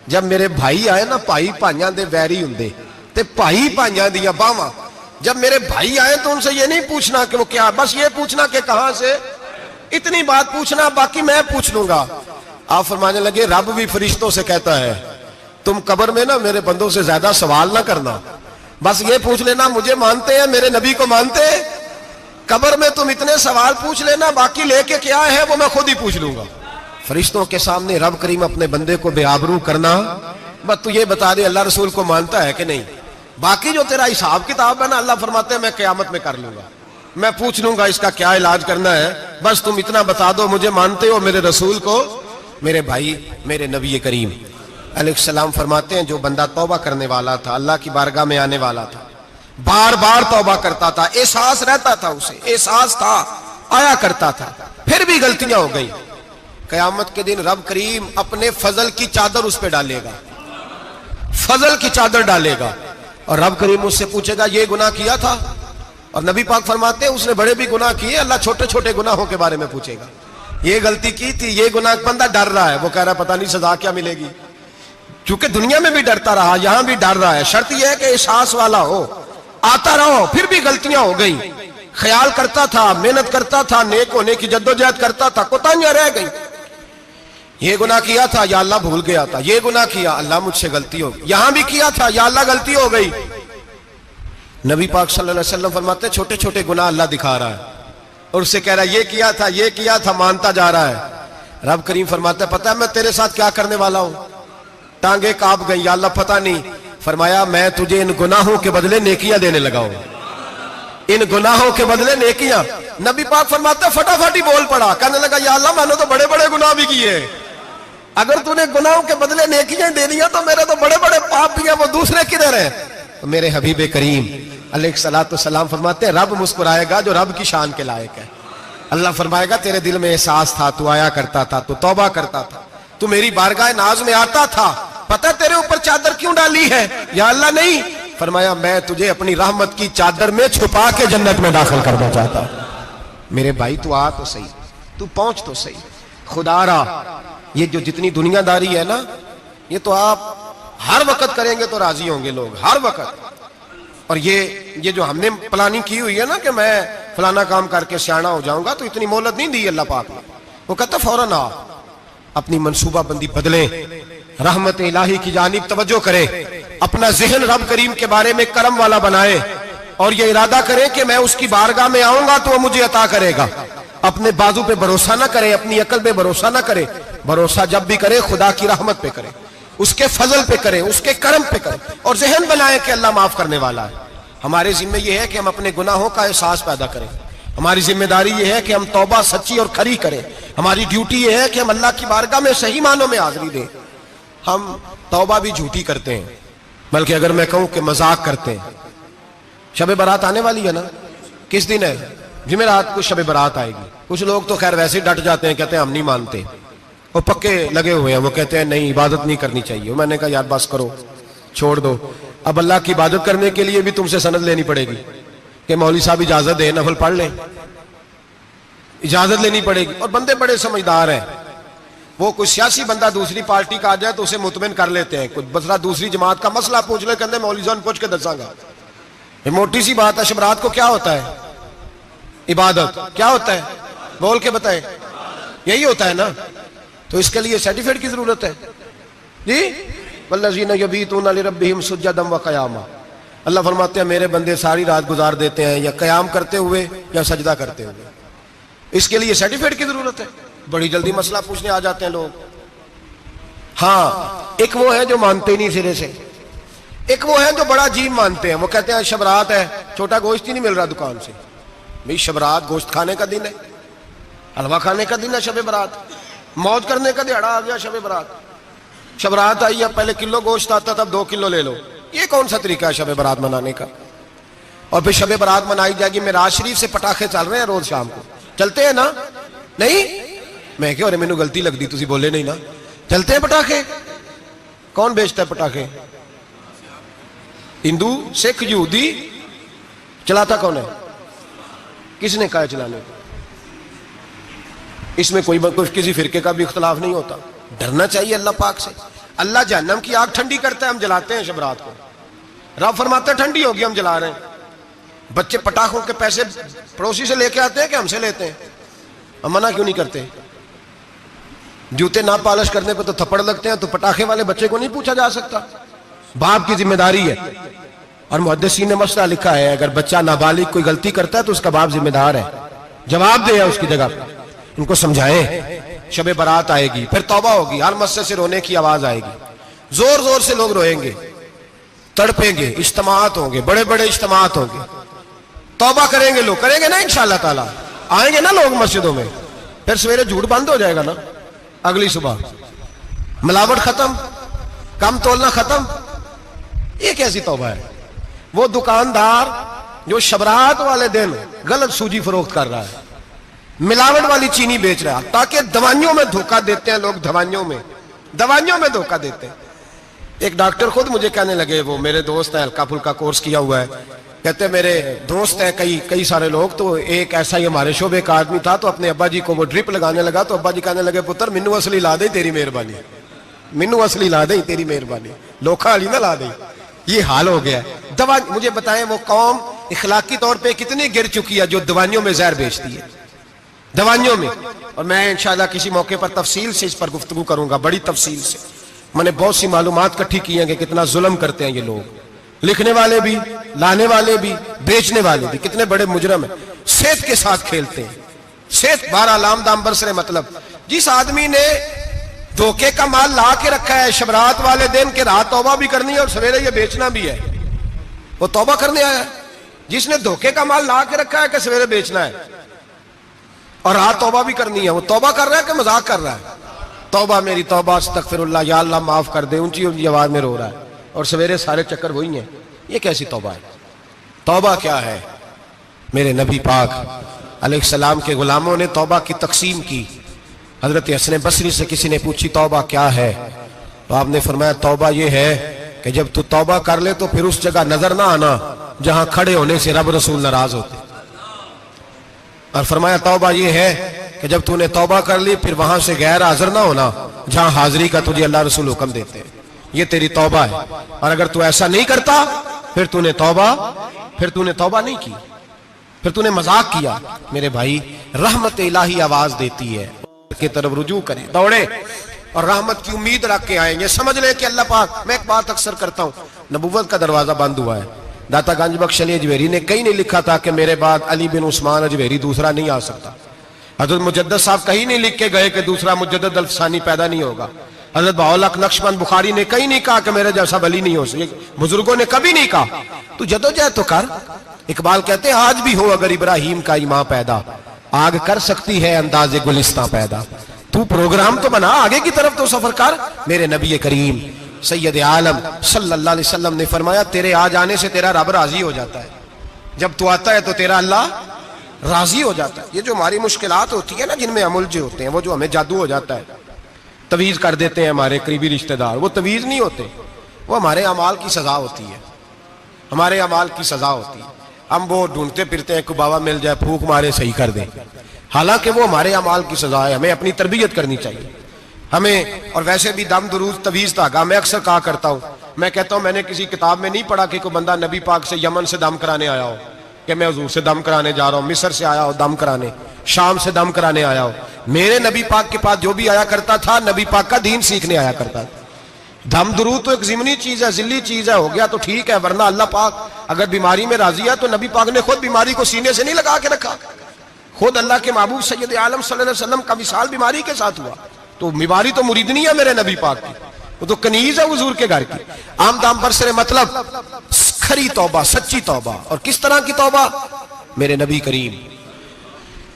जब मेरे भाई आए ना, भाई भाइयां दे वैरी हुंदे ते भाई भाइयां दियां बावां, जब मेरे भाई आए तो उनसे ये नहीं पूछना कि वो क्या, बस ये पूछना कि कहां से। इतनी बात पूछना, बाकी मैं पूछ लूंगा। आप फरमाने लगे रब भी फरिश्तों से कहता है तुम कब्र में ना मेरे बंदों से ज्यादा सवाल ना करना, बस ये पूछ लेना मुझे मानते हैं, मेरे नबी को मानते हैं। कब्र में तुम इतने सवाल पूछ लेना, बाकी लेके क्या है वो मैं खुद ही पूछ लूंगा। फरिश्तों के सामने रब करीम अपने बंदे को बेआबरू करना, बस तू ये बता दे अल्लाह रसूल को मानता है कि नहीं। बाकी जो तेरा हिसाब किताब है ना, अल्लाह फरमाते हैं मैं क़यामत में कर लूंगा, मैं पूछ लूंगा इसका क्या इलाज करना है। बस तुम इतना बता दो मुझे मानते हो, मेरे रसूल को, मेरे भाई, मेरे नबी करीम अलैहिस्सलाम फरमाते हैं जो बंदा तौबा करने वाला था, अल्लाह की बारगाह में आने वाला था, बार बार तौबा करता था, एहसास रहता था, उसे एहसास था, आया करता था, फिर भी गलतियां हो गई, कयामत के दिन रब करीम अपने फजल की चादर उस पर डालेगा, फजल की चादर डालेगा और रब करीम उससे पूछेगा ये गुनाह किया था? और नबी पाक फरमाते हैं उसने बड़े भी गुनाह किए, अल्लाह छोटे छोटे गुनाहों के बारे में पूछेगा। ये गलती की थी, ये गुनाह, बंदा डर रहा है, वो कह रहा है पता नहीं सजा क्या मिलेगी, क्योंकि दुनिया में भी डरता रहा, यहां भी डर रहा है। शर्त यह है कि एहसास वाला हो, आता रहो, फिर भी गलतियां हो गई, ख्याल करता था, मेहनत करता था, नेक होने की जद्दोजहद करता था, कोताहियां रह गई। ये गुनाह किया था, या अल्लाह भूल गया था, ये गुनाह किया, अल्लाह मुझसे गलती हो गई, यहां भी किया था, या अल्लाह गलती हो गई। नबी पाक सल्लल्लाहु अलैहि वसल्लम फरमाते छोटे छोटे गुनाह अल्लाह दिखा रहा है और उससे कह रहा है ये किया था, मानता जा रहा है। रब करीम फरमाता है पता है मैं तेरे साथ क्या करने वाला हूं? टांगे कांप गई, या अल्लाह पता नहीं। फरमाया मैं तुझे इन गुनाहों के बदले नेकियां देने लगा हूं, इन गुनाहों के बदले नेकियां। नबी पाक फरमाते फटाफट ही बोल पड़ा, कहने लगा या अल्लाह मैंने तो बड़े बड़े गुनाह भी किए, अगर तूने गुनाहों के बदले नेकियां दे दिया तो मेरे तो बड़े बड़े पाप भी हैं, वो दूसरे किधर है? तो मेरे हबीब करीम अलैहिस्सलातु वस्सलाम फरमाते हैं रब मुस्कुराएगा जो रब की शान के लायक है। अल्लाह फरमाएगा तेरे दिल में एहसास था, तू आया करता था, तू तौबा करता था, तू मेरी बारगाह नाज में आता था, पता तेरे ऊपर चादर क्यों डाली है? या अल्लाह नहीं, फरमाया मैं तुझे अपनी रहमत की चादर में छुपा के जन्नत में दाखिल करना चाहता हूं। मेरे भाई तू आ तो सही, तू पहुंच तो सही, खुदारा ये जो जितनी दुनियादारी है ना, ये तो आप हर वक्त करेंगे तो राजी होंगे लोग, हर वक्त। और ये जो हमने प्लानिंग की हुई है ना कि मैं फलाना काम करके सियाना हो जाऊंगा, तो इतनी मोहलत नहीं दी अल्लाह पाक ने। वो कहता फौरन आ, अपनी मनसूबाबंदी बदले, रहमत इलाही की जानिब तवज्जो करे, अपना जहन रब करीम के बारे में करम वाला बनाए और ये इरादा करे कि मैं उसकी बारगाह में आऊंगा तो वो मुझे अता करेगा। अपने बाजू पे भरोसा ना करे, अपनी अकल पे भरोसा ना करे, भरोसा जब भी करे खुदा की रहमत पे करे, उसके फजल पे करे, उसके करम पे करे और जहन बनाए कि अल्लाह माफ करने वाला है। हमारे जिम्मे यह है कि हम अपने गुनाहों का एहसास पैदा करें, हमारी जिम्मेदारी यह है कि हम तौबा सच्ची और खरी करें, हमारी ड्यूटी यह है कि हम अल्लाह की बारगाह में सही मानों में हाजिरी दें। हम तौबा भी झूठी करते हैं, बल्कि अगर मैं कहूं कि मजाक करते हैं। शब बारात आने वाली है ना, किस दिन है? जुमेरात को शब बारात आएगी। कुछ लोग तो खैर वैसे ही डट जाते हैं, कहते हैं हम नहीं मानते, वो पक्के लगे हुए हैं, वो कहते हैं नहीं इबादत नहीं करनी चाहिए। मैंने कहा यार बस करो, छोड़ दो, अब अल्लाह की इबादत करने के लिए भी तुमसे सनद लेनी पड़ेगी कि मौलवी साहब इजाजत दे, नफल पढ़ लें, इजाजत लेनी पड़ेगी। और बंदे बड़े समझदार हैं, वो कोई सियासी बंदा दूसरी पार्टी का आ जाए तो उसे मुतमिन कर लेते हैं, कुछ बसरा दूसरी जमात का मसला पूछ ले, कहते मौलवी साहब पूछ के दसांगा। ये मोटी सी बात है। शबरात को क्या होता है? इबादत। क्या होता है? बोल के बताए। यही होता है ना, तो इसके लिए सर्टिफिकेट की जरूरत है जी। वल्लज़ीना यबीतूना लिरब्बिहिम सुज्जदन व क़यामा, अल्लाह फरमाते हैं मेरे बंदे सारी रात गुजार देते हैं या क़याम करते हुए या सजदा करते हुए। इसके लिए सर्टिफिकेट की जरूरत है। बड़ी जल्दी मसला पूछने आ जाते हैं लोग। हाँ, एक वो है जो मानते ही नहीं सिरे से, एक वो है जो बड़ा अजीब मानते हैं। वो कहते हैं शबरात है, छोटा गोश्त ही नहीं मिल रहा दुकान से। भाई शबरात गोश्त खाने का दिन है, हलवा खाने का दिन है शब बारात, मौज करने का दिहाड़ा आ गया शब बारात। शबरात आई है, पहले किलो गोश्त आता था, अब 2 किलो ले लो। ये कौन सा तरीका है शब बारात मनाने का? और फिर शब बारात मनाई जाएगी, मेराज शरीफ से पटाखे चल रहे हैं रोज शाम को, चलते हैं ना? नहीं, मैं क्यों, मैनू गलती लगती, तुसी बोले नहीं ना। चलते हैं पटाखे। कौन बेचता है पटाखे? हिंदू, सिख, यहूदी। चलाता कौन है? किसने कहा चलाने को? इसमें कोई किसी फिरके का भी इख्तलाफ नहीं होता। डरना चाहिए अल्लाह पाक से। अल्लाह जहन्नम की आग ठंडी करता है, हम जलाते हैं शबरात को। रब फरमाता है ठंडी होगी, हम जला रहे हैं। बच्चे पटाखों के पैसे पड़ोसी से लेके आते हैं कि हमसे लेते हैं? हम मना क्यों नहीं करते? जूते ना पॉलिश करने पे तो थप्पड़ लगते हैं, तो पटाखे वाले बच्चे को नहीं पूछा जा सकता? बाप की जिम्मेदारी है। और मुहद्दिसीन ने मसला लिखा है, अगर बच्चा नाबालिग कोई गलती करता है तो उसका बाप जिम्मेदार है, जवाब दे उसकी जगह पर। इनको समझाएं। शब बारात आएगी, फिर तौबा होगी, हर मस्जिद से रोने की आवाज आएगी, जोर जोर से लोग रोएंगे, तड़पेंगे, इज्तिमात होंगे, बड़े बड़े इज्तिमात होंगे, तौबा करेंगे लोग, करेंगे ना इंशाअल्लाह ताला, आएंगे ना लोग मस्जिदों में। फिर सवेरे झूठ बंद हो जाएगा ना, अगली सुबह मिलावट खत्म, कम तोलना खत्म। ये कैसी तौबा है? वो दुकानदार जो शबरात वाले दिन गलत सूजी फरोख्त कर रहा है, मिलावट वाली चीनी बेच रहा है, ताकि दवाइयों में धोखा देते हैं लोग, दवाइयों में धोखा देते हैं। एक डॉक्टर खुद मुझे कहने लगे, वो मेरे दोस्त है, हल्का फुल्का कोर्स किया हुआ है, कहते मेरे दोस्त हैं कई सारे लोग, तो एक ऐसा ही हमारे शोबे का आदमी था, तो अपने अब्बा जी को वो ड्रिप लगाने लगा, तो अब्बा जी कहने लगे, पुत्र मिन्नू असली ला दे तेरी मेहरबानी, मिन्नू असली ला दे तेरी मेहरबानी, लोखा अली ना ला दे। ये हाल हो गया। दवा, मुझे बताएं वो कौम इखलाकी तौर पे कितनी गिर चुकी है जो दवाइयों में जहर बेचती है, दवाइयों में। और मैं इंशाल्लाह किसी मौके पर तफसील से इस पर गुफ्तगू करूंगा, बड़ी तफसील से। मैंने बहुत सी मालूमात इकट्ठी की हैं कि कितना जुल्म करते हैं ये लोग, लिखने वाले भी, लाने वाले भी, बेचने वाले भी, कितने बड़े मुजरम है। सेहत के साथ खेलते हैं, सेहत बारह लाम दाम बरसरे। मतलब जिस आदमी ने धोखे का माल ला के रखा है शबरात वाले दिन के रात तौबा भी करनी है और सवेरे ये बेचना भी है, वो तौबा करने आया है। जिसने धोखे का माल ला के रखा है कि सवेरे बेचना है और रात तौबा भी करनी है, वो तौबा कर रहा है कि मजाक कर रहा है? तौबा मेरी तौबा, अस्तगफिरुल्लाह, या अल्लाह माफ कर दे, ऊंची ऊंची आवाज में रो रहा है, और सवेरे सारे चक्कर वही हैं। ये कैसी तौबा है? तौबा क्या है? मेरे नबी पाक अलैहिस्सलाम के गुलामों ने तौबा की तकसीम की। हजरत हसन बसरी से किसी ने पूछी तौबा क्या है, तो आपने फरमाया तौबा ये है कि जब तू तौबा कर ले तो फिर उस जगह नजर ना आना जहां खड़े होने से रब रसूल नाराज होते। और फरमाया तौबा ये है कि जब तूने तौबा कर ली फिर वहां से गैर हाजिर ना होना जहां हाजिरी का तुझे अल्लाह रसूल हुक्म देते हैं। ये तेरी तौबा है। और अगर तू ऐसा नहीं करता फिर तूने तौबा नहीं की, फिर तूने मजाक किया। मेरे भाई, रहमत इलाही आवाज देती है की तरफ रुजू करें, दौड़े और रहमत की उम्मीद रख के आएंगे। समझ ले कि अल्लाह पाक, मैं एक बात अक्सर करता हूं, नबुव्वत का दरवाजा बंद हुआ है। दाता गंज बख्श अली अजवेरी ने कहीं नहीं लिखा था कि मेरे बाद अली बिन उस्मान अजवेरी दूसरा नहीं आ सकता। हजरत मुजद्दद साहब कहीं नहीं लिख के गए कि दूसरा मुजद्दद अल्फसानी पैदा नहीं होगा। हजरत बाउल नक्शबंद बुखारी ने कहीं नहीं कहा कि मेरे जैसा वली नहीं हो सकता। बुजुर्गों ने कभी नहीं कहा। तू जदोजहद तो कर। इकबाल कहते हैं आज भी हो अगर इब्राहिम का ईमान पैदा, आग कर सकती है अंदाजे गुलिस्तां पैदा। तू प्रोग्राम तो बना, आगे की तरफ तो सफर कर। मेरे नबी करीम सैयद आलम सल्लल्लाहु अलैहि वसल्लम ने फरमाया तेरे आ जाने से तेरा रब राजी हो जाता है। जब तू आता है तो तेरा अल्लाह राजी हो जाता है। ये जो हमारी मुश्किलात होती है ना, जिनमें हम उलझे होते हैं, वो जो हमें जादू हो जाता है, तवीज कर देते हैं हमारे करीबी रिश्तेदार, वो तवीज नहीं होते, वो हमारे अमाल की सजा होती है, हमारे अमाल की सजा होती है। हम वो ढूंढते फिरते हैं कि बाबा मिल जाए, फूक मारे सही कर दे, हालांकि वो हमारे अमाल की सजा है। हमें अपनी तरबियत करनी चाहिए हमें। और वैसे भी दम दुरूद तवीज धागा, मैं अक्सर कहा करता हूँ, मैं कहता हूँ मैंने किसी किताब में नहीं पढ़ा कि कोई बंदा नबी पाक से यमन से दम कराने आया हो कि मैं हुजूर से दम कराने जा रहा हूँ, मिस्र से आया हो दम कराने, शाम से दम कराने आया हो। मेरे नबी पाक के पास जो भी आया करता था, नबी पाक का दीन सीखने आया करता था। दम दुरूद तो एक ज़िमनी चीज है, जिल्ली चीज है, हो गया तो ठीक है, वरना अल्लाह पाक अगर बीमारी में राजी है तो नबी पाक ने खुद बीमारी को सीने से नहीं लगा के रखा। खुद अल्लाह के महबूब सैयद आलम सल्लल्लाहु अलैहि वसल्लम का विशाल बीमारी के साथ हुआ। तो बीमारी तो मुरीदनी है मेरे नबी पाक की, वो तो कनीज है हुजूर के घर की। आम दाम बरसरे मतलब खरी तौबा, सच्ची तौबा। और किस तरह की तौबा? मेरे नबी करीम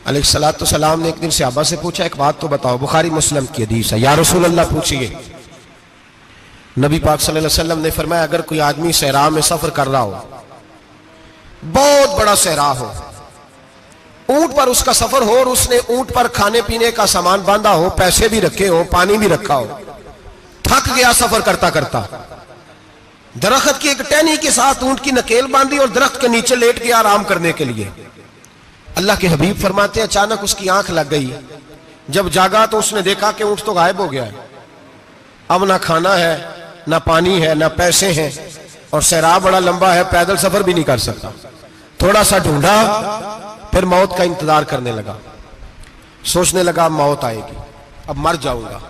अलैहिस्सलातु सलाम ने एक दिन सहाबा से पूछा, एक बात तो बताओ, बुखारी मुस्लिम की हदीस है, या रसूल अल्लाह पूछिए। नबी पाक सल्लल्लाहु अलैहि वसल्लम ने फरमाया अगर कोई आदमी सहरा में सफर कर रहा हो, बहुत बड़ा सहरा हो, ऊंट पर उसका सफर हो और उसने ऊंट पर खाने पीने का सामान बांधा हो, पैसे भी रखे हो, पानी भी रखा हो, थक गया सफर करता करता, दरख्त की एक टहनी के साथ ऊंट की नकेल बांधी और दरख्त के नीचे लेट गया आराम करने के लिए। अल्लाह के हबीब फरमाते अचानक उसकी आंख लग गई। जब जागा तो उसने देखा कि ऊंट तो गायब हो गया है। अब ना खाना है, ना पानी है, ना पैसे हैं, और सहरा बड़ा लंबा है, पैदल सफर भी नहीं कर सकता। थोड़ा सा ढूंढा, फिर मौत का इंतजार करने लगा, सोचने लगा मौत आएगी, अब मर जाऊंगा।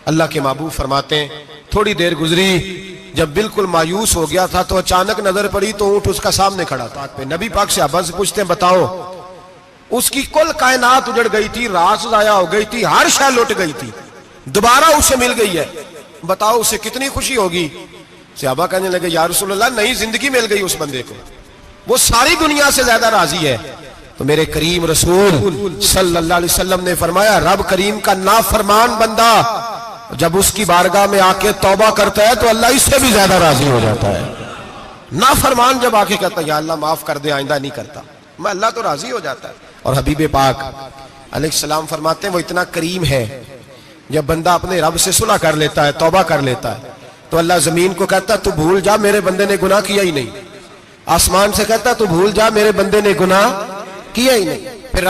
अल्लाह के महबूब फरमाते हैं थोड़ी देर गुजरी, जब बिल्कुल मायूस हो गया था तो अचानक नजर पड़ी तो ऊंट उसका सामने खड़ा था। नबी पाक से अब्बा से पूछते हैं बताओ, उसकी कुल कायनात उजड़ गई थी, रास जाया हो गई थी, हर शय लुट गई थी, दोबारा उसे मिल गई है, बताओ उसे कितनी खुशी होगी। सहाबा कहने लगे या रसूलल्लाह नई जिंदगी मिल गई उस बंदे को, वो सारी दुनिया से ज्यादा राजी है। तो मेरे करीम रसूल सल्लल्लाहु अलैहि वसल्लम ने फरमाया रब करीम का नाफरमान बंदा जब उसकी बारगाह में आके तौबा करता है तो अल्लाह इससे भी ज्यादा राजी हो जाता है। नाफरमान जब आके कहता है या अल्लाह माफ कर दे, आइंदा नहीं करता, मैं, अल्लाह तो राजी हो जाता है। और हबीब पाक अलैहिस्सलाम फरमाते हैं वो इतना करीम है, जब बंदा अपने रब से सुलह कर लेता है, तौबा कर लेता है, तो अल्लाह जमीन को कहता है तू भूल जा, मेरे बंदे ने गुनाह किया ही नहीं। आसमान से कहता है तू भूल जा, मेरे बंदे ने गुनाह किया ही नहीं। फिर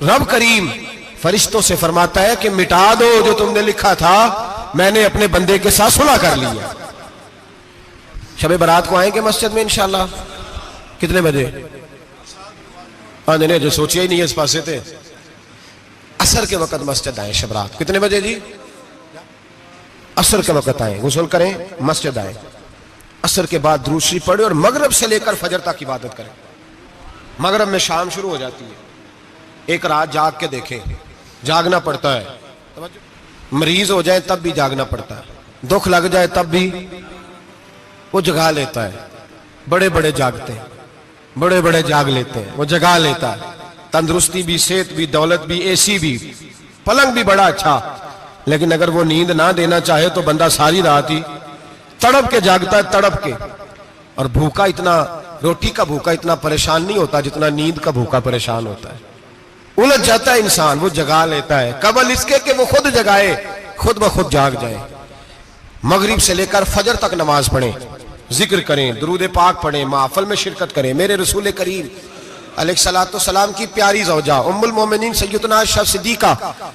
रब करीम फरिश्तों से फरमाता है कि मिटा दो जो तुमने लिखा था, मैंने अपने बंदे के साथ सुलह कर लिया। शब बारात को आएंगे मस्जिद में इंशाल्लाह, कितने बजे? नहीं, जो सोचिए ही नहीं है इस पासे थे। असर के वक्त मस्जिद आए शब रात, कितने बजे जी? असर के वक्त आए, गुस्ल करें, मस्जिद आए, असर के बाद दुरूद शरीफ पढ़े और मगरिब से लेकर फजर तक इबादत करें। मगरिब में शाम शुरू हो जाती है। एक रात जाग के देखें, जागना पड़ता है, मरीज हो जाए तब भी जागना पड़ता है, दुख लग जाए तब भी वो जगा लेता है। बड़े बड़े जागते हैं, बड़े बड़े जाग लेते हैं, वो जगा लेता है। तंदुरुस्ती भी, सेहत भी, दौलत भी, एसी भी, पलंग भी बड़ा अच्छा, लेकिन अगर वो नींद ना देना चाहे तो बंदा सारी रात ही तड़प के जागता है, तड़प के। और भूखा इतना, रोटी का भूखा इतना परेशान नहीं होता जितना नींद का भूखा परेशान होता है। उलझ जाता है इंसान, वो जगा लेता है, कबल इसके कि वो खुद जगाए, खुद ब खुद जाग जाए। मगरिब से लेकर फजर तक नमाज पढ़ें, जिक्र करें, दुरूद पाक पढ़ें, महफिल में शिरकत करें। मेरे रसूल करीम अलैहिस्सलातु सलाम की प्यारी ज़ौजा उम्मुल मोमिनीन सैयदना आयशा सिद्दीका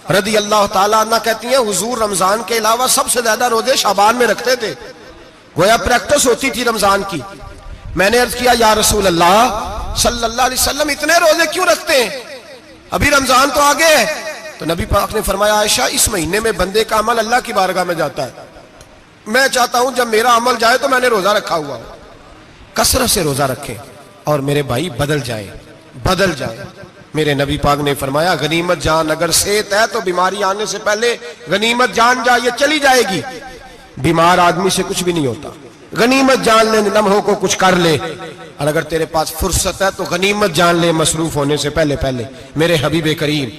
रदी अल्लाह ताला अन्हा कहती हैं हुजूर रमजान के अलावा सबसे ज्यादा रोजे शाबान में रखते थे, गोया प्रैक्टिस होती थी रमजान की। मैंने अर्ज किया या रसूल अल्लाह सल्लल्लाहु अलैहि वसल्लम इतने रोजे क्यों रखते हैं, अभी रमजान तो आगे है। तो नबी पाक ने फरमाया आयशा इस महीने में बंदे का अमल अल्लाह की बारगाह में जाता है, मैं चाहता हूं जब मेरा अमल जाए तो मैंने रोजा रखा हुआ हो, कसरत से रोजा रखें और मेरे भाई बदल जाए। मेरे नबी पाक ने फरमाया गनीमत जान, अगर सेहत है तो बीमारी आने से पहले गनीमत जान जा, ये चली जाएगी। बीमार आदमी से कुछ भी नहीं होता, गनीमत जान ले, लम्हों को कुछ कर ले। और अगर तेरे पास फुर्सत है तो गनीमत जान ले मसरूफ होने से पहले पहले। मेरे हबीब करीम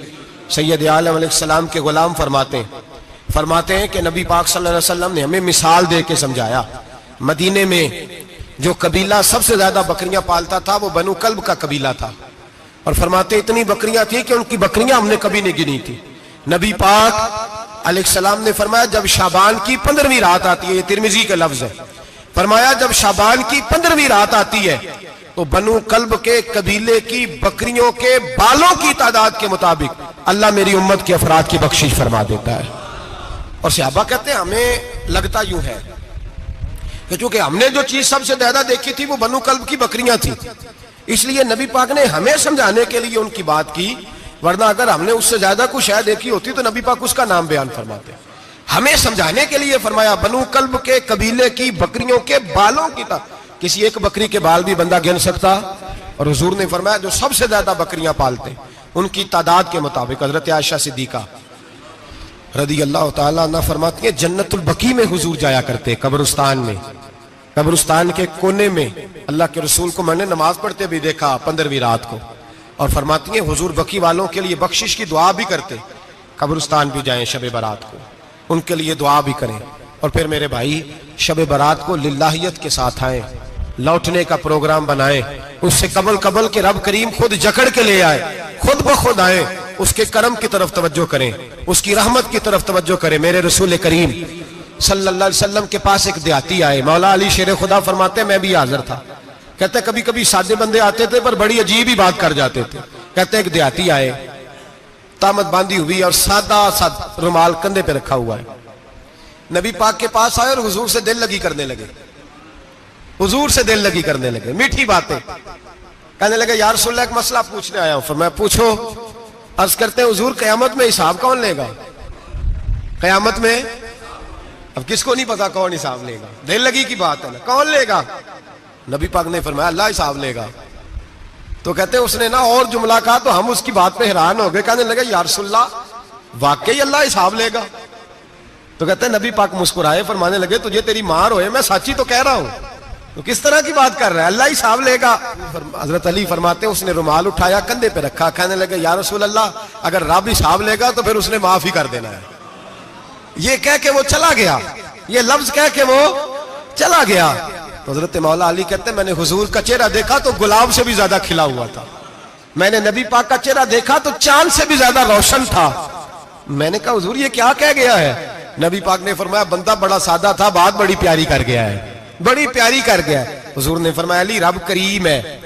सैयद आलम अलैहिस्सलाम के गुलाम फरमाते हैं कि नबी पाक सल्लल्लाहु अलैहि वसल्लम ने हमें मिसाल दे के समझाया। मदीने में जो कबीला सबसे ज्यादा बकरियां पालता था वो बनु कल्ब का कबीला था, और फरमाते इतनी बकरियां थी कि उनकी बकरियां हमने कभी नहीं गिनी थी। नबी पाक अलैहिस्सलाम ने फरमाया जब शाबान की 15वीं रात आती है, ये तिरमिजी का लफ्ज है, फरमाया जब शाबान की 15वीं रात आती है तो बनु कल्ब के कबीले की बकरियों के बालों की तादाद के मुताबिक अल्लाह मेरी उम्मत के अफराद की बख्शिश फरमा देता है। और सहाबा कहते हैं हमें लगता यूं है कि चूंकि हमने जो चीज सबसे ज्यादा देखी थी वो बनु कल्ब की बकरियां थी, इसलिए नबी पाक ने हमें समझाने के लिए उनकी बात की, वरना अगर हमने उससे ज्यादा कुछ शायद देखी होती तो नबी पाक उसका नाम बयान फरमाते। हमें समझाने के लिए फरमाया बनु कल्ब के कबीले की बकरियों के बालों की किसी एक बकरी के बाल भी बंदा गिन सकता। और हुजूर ने फरमाया जो सबसे ज्यादा बकरियां पालते उनकी तादाद के मुताबिक हजरत आयशा सिद्दीका रदी अल्लाह ताला अन्हा फरमाती है जन्नतुल बकी में हुजूर जाया करते, कब्रिस्तान में, कब्रिस्तान के कोने में। अल्लाह के रसूल को मैंने नमाज पढ़ते भी देखा 15वीं रात को, और फरमाती है हुजूर बकी वालों के लिए बख्शिश की दुआ भी करते, कब्रिस्तान भी जाएं शब बारात को, उनके लिए दुआ भी करें। और फिर मेरे भाई शब बारात को लिल्लाहियत के साथ आए, लौटने का प्रोग्राम बनाए, उससे कबल के रब करीम खुद जकड़ के ले आए, खुद ब खुद आए, उसके करम की तरफ तवज्जो करें, उसकी रहमत की तरफ तवज्जो करें। मेरे रसूल करीम सल्लल्लाहु अलैहि वसल्लम के पास एक देहाती आए, मौला अली शेर खुदा फरमाते मैं भी हाजिर था। कहते कभी कभी सादे बंदे आते थे पर बड़ी अजीब ही बात कर जाते थे। कहते एक देहाती आए, तामत बांधी हुई और सादा सा रुमाल कंधे पे रखा हुआ है, नबी पाक के पास आए और हुजूर से दिल लगी करने लगे, हुजूर से दिल लगी करने लगे, मीठी बातें कहने लगे। यार रसूल एक मसला पूछने आया हूं। फिर मैं पूछो। अर्ज करते हैं हुजूर कयामत में हिसाब कौन लेगा? कयामत में अब किसको नहीं पता कौन हिसाब लेगा, दिल लगी की बात है ना, कौन लेगा? नबी पाक ने फरमाया अल्लाह हिसाब लेगा। तो कहते उसने ना और जुमला कहा तो हम उसकी बात पे हैरान हो गए, कहने लगे या रसूलल्लाह वाकई अल्लाह हिसाब लेगा? तो कहते नबी पाक मुस्कुराए, फरमाने लगे तुझे तेरी मार होए, मैं सच्ची तो कह रहा हूं, तो किस तरह की बात कर रहा है, अल्लाह हिसाब लेगा। हजरत अली फरमाते उसने रुमाल उठाया कंधे पे रखा, कहने लगे या रसूल अल्लाह अगर रब हिसाब लेगा तो फिर उसने माफ ही कर देना है, ये कह के वो चला गया, ये लफ्ज कह के वो चला गया। तो हजरत मौला अली कहते मैंने हुजूर का चेहरा देखा तो गुलाब से भी ज्यादा खिला हुआ था, मैंने नबी पाक का चेहरा देखा तो चांद से भी ज्यादा रोशन था। मैंने कहा हुजूर ये क्या कह गया है? नबी पाक ने फरमाया बंदा बड़ा सादा था, बात बड़ी प्यारी कर गया है, बड़ी प्यारी कर गया है। हुजूर ने फरमाया अली रब करीम है,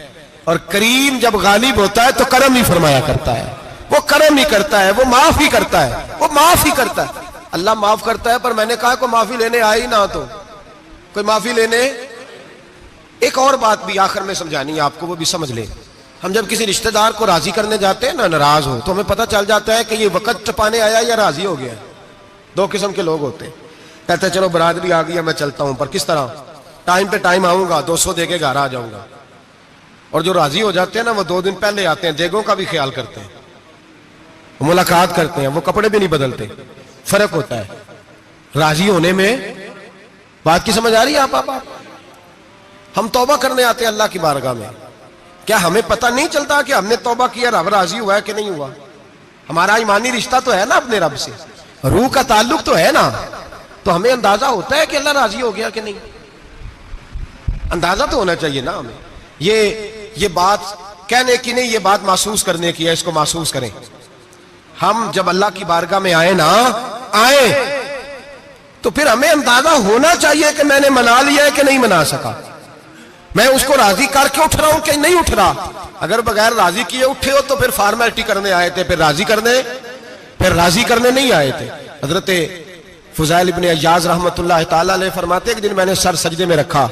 और करीम जब गालिब होता है तो करम ही फरमाया करता है, वो करम ही करता है, वो माफ ही करता है, वो माफ ही करता है। अल्लाह माफ करता है, पर मैंने कहा कोई माफी लेने आए ही ना, तो कोई माफी लेने। एक और बात भी आखिर में समझानी है आपको, वो भी समझ ले। हम जब किसी रिश्तेदार को राजी करने जाते हैं ना, नाराज हो, तो हमें पता चल जाता है कि ये वक्त टपाने आया या राजी हो गया। दो किस्म के लोग होते हैं, कहते हैं चलो बरादरी आ गई, मैं चलता हूं, पर किस तरह? टाइम पे टाइम आऊंगा, 200 दे के घर आ जाऊंगा। और जो राजी हो जाते हैं ना, वो 2 दिन पहले आते हैं, देगों का भी ख्याल करते हैं, मुलाकात करते हैं, वो कपड़े भी नहीं बदलते। फर्क होता है राजी होने में। बात की समझ आ रही है आप? हम तौबा करने आते हैं अल्लाह की बारगाह में, क्या हमें पता नहीं चलता कि हमने तौबा किया, रब राजी हुआ है कि नहीं हुआ? हमारा ईमानी रिश्ता तो है ना अपने रब से, रूह का ताल्लुक तो है ना, तो हमें अंदाजा होता है कि अल्लाह राजी हो गया कि नहीं। अंदाजा तो होना चाहिए ना हमें। ये बात कहने की नहीं, ये बात महसूस करने की है, इसको महसूस करें। हम जब अल्लाह की बारगाह में आए तो फिर हमें अंदाजा होना चाहिए कि मैंने मना लिया है कि नहीं मना सका, मैं उसको राजी करके उठ रहा हूं कि नहीं उठ रहा। अगर बगैर राजी किए उठे हो तो फिर फॉर्मेलिटी करने आए थे, फिर राजी करने नहीं आए थे। हजरत फुज़ैल इब्न अय्याज रहमतुल्लाह ताला अलैह फरमाते, एक दिन मैंने सर सजदे में रखा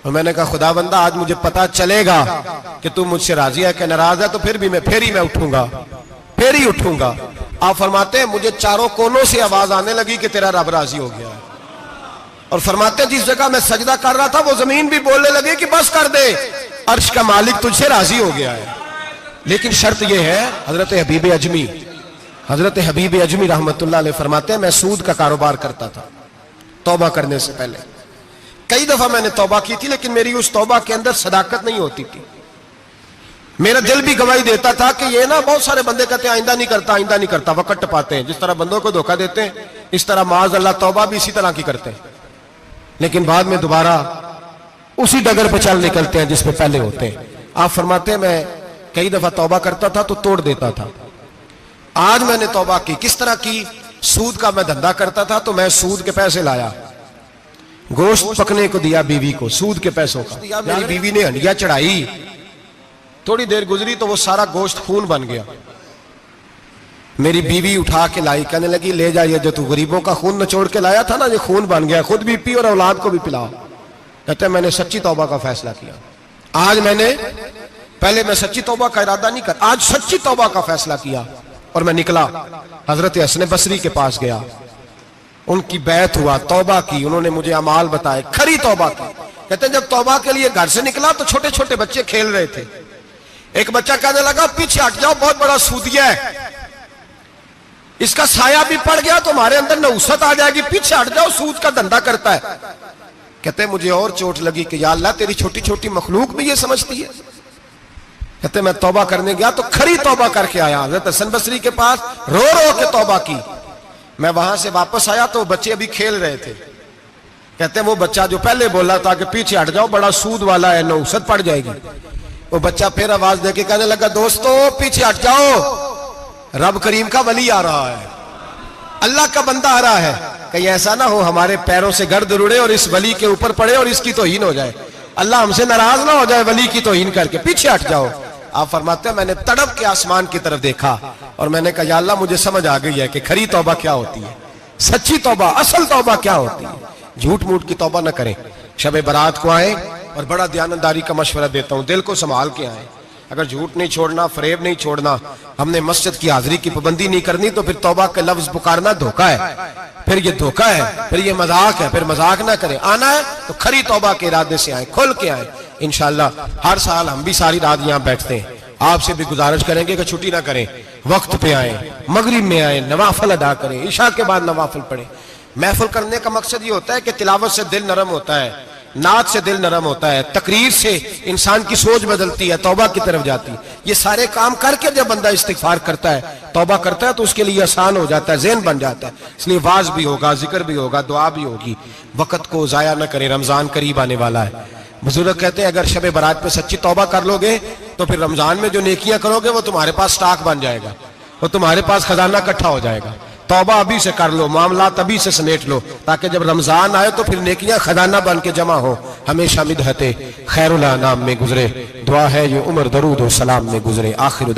और मैंने कहा खुदा बंदा आज मुझे पता चलेगा कि तू मुझसे राजी है कि नाराज है, तो फिर ही मैं उठूंगा। आप फरमाते हैं मुझे चारों कोनों से आवाज आने लगी कि तेरा रब राजी हो गया। और फरमाते जिस जगह मैं सजदा कर रहा था वो जमीन भी बोलने लगी कि बस कर दे, अर्श का मालिक तुझसे राजी हो गया है। लेकिन शर्त यह है, हजरत हबीब अजमी रहमतुल्लाह अलैह फरमाते हैं मैं सूद का कारोबार करता था तौबा करने से पहले। कई दफा मैंने तौबा की थी, लेकिन मेरी उस तौबा के अंदर सदाकत नहीं होती थी। मेरा दिल भी गवाही देता था कि ये ना बहुत सारे बंदे कहते हैं आइंदा नहीं करता, वक्त टपाते हैं। जिस तरह बंदों को धोखा देते हैं, इस तरह माज अल्लाह तौबा भी इसी तरह की करते हैं, लेकिन बाद में दोबारा उसी डगर पर चल निकलते हैं जिसपे पहले होते हैं। आप फरमाते हैं मैं कई दफा तौबा करता था तो तोड़ देता था। आज मैंने तौबा की, किस तरह की? सूद का मैं धंधा करता था, तो मैं सूद के पैसे लाया, गोश्त पकने को दिया बीवी को, सूद के पैसों का। मेरी बीवी ने हंडिया चढ़ाई, थोड़ी देर गुजरी तो वो सारा गोश्त खून बन गया। मेरी बीवी उठा के लाई, कहने लगी ले जा, ये जो तू गरीबों का खून निचोड़ के लाया था ना, ये खून बन गया, खुद भी पी और औलाद को भी पिलाओ। कहते हैं मैंने सच्ची तौबा का फैसला किया। आज पहले मैं सच्ची तौबा का इरादा नहीं कर, आज सच्ची तौबा का फैसला किया और मैं निकला हजरत हसन बसरी के पास गया, उनकी बैत हुआ, तौबा की, उन्होंने मुझे अमाल बताए, खरी तौबा की। कहते हैं जब तौबा के लिए घर से निकला तो छोटे छोटे बच्चे खेल रहे थे। एक बच्चा कहने लगा पीछे हट जाओ, बहुत बड़ा सूदिया है, इसका साया भी पड़ गया तो हमारे अंदर नहुसत आ जाएगी, पीछे हट जाओ, सूद का धंधा करता है। कहते मुझे और चोट लगी कि या अल्लाह तेरी छोटी छोटी मखलूक भी ये समझती है। कहते मैं तौबा करने गया तो खरी तौबा करके आया हज़रत हसन बसरी के पास, रो रो के तौबा की। मैं वहां से वापस आया तो बच्चे अभी खेल रहे थे। कहते हैं वो बच्चा जो पहले बोला था कि पीछे हट जाओ बड़ा सूद वाला है, नहुसत पड़ जाएगी, वो बच्चा फिर आवाज देके कहने लगा दोस्तों पीछे हट जाओ, रब करीम का वली आ रहा है, अल्लाह का बंदा आ रहा है, कहीं ऐसा ना हो हमारे पैरों से गर्द उड़े और इस वली के ऊपर पड़े और इसकी तौहीन हो जाए, अल्लाह हमसे नाराज ना हो जाए वली की तौहीन करके, पीछे हट जाओ। आप फरमाते हैं मैंने तड़प के आसमान की तरफ देखा और मैंने कहा या अल्लाह मुझे समझ आ गई है कि खरी तौबा क्या होती है, सच्ची तौबा, असल तौबा क्या होती है। झूठ मूठ की तौबा न करें। शब बारात को आए और बड़ा दयानतदारी का मशवरा देता हूं, दिल को संभाल के आए। अगर झूठ नहीं छोड़ना, फरेब नहीं छोड़ना, हमने मस्जिद की हाजिरी की पाबंदी नहीं करनी तो फिर तौबा के लफ्ज पुकारना धोखा है, फिर ये धोखा है, फिर ये मजाक है, फिर मजाक ना करें। आना है तो खरी तौबा के इरादे से आए, खुल के आए। इंशाअल्लाह हर साल हम भी सारी रात यहाँ बैठते हैं, आपसे भी गुजारिश करेंगे कि छुट्टी ना करें, वक्त पे आए, मगरिब में आए, नवाफल अदा करें, इशा के बाद नवाफल पढ़े। महफिल करने का मकसद ये होता है कि तिलावत से दिल नरम होता है, नात से दिल नरम होता है, तकरीर से इंसान की सोच बदलती है, तौबा की तरफ जाती है। ये सारे काम करके जब बंदा इस्तिगफार करता है, तौबा करता है, तो उसके लिए आसान हो जाता है, ज़हन बन जाता है। इसलिए वाज भी होगा, जिक्र भी होगा, दुआ भी होगी। वक्त को जाया न करें, रमजान करीब आने वाला है। बुजुर्ग कहते हैं अगर शब बारात पे सच्ची तौबा कर लोगे तो फिर रमजान में जो नेकियां करोगे वो तुम्हारे पास स्टॉक बन जाएगा, वो तुम्हारे पास खजाना इकट्ठा हो जाएगा। तौबा अभी से कर लो, मामलात अभी से समेट लो, ताकि जब रमजान आए तो फिर नेकियां खजाना बन के जमा हो। हमेशा मिदहते खैरुल अनाम में गुजरे। दुआ है ये उम्र दरूद और सलाम में गुजरे। आखिर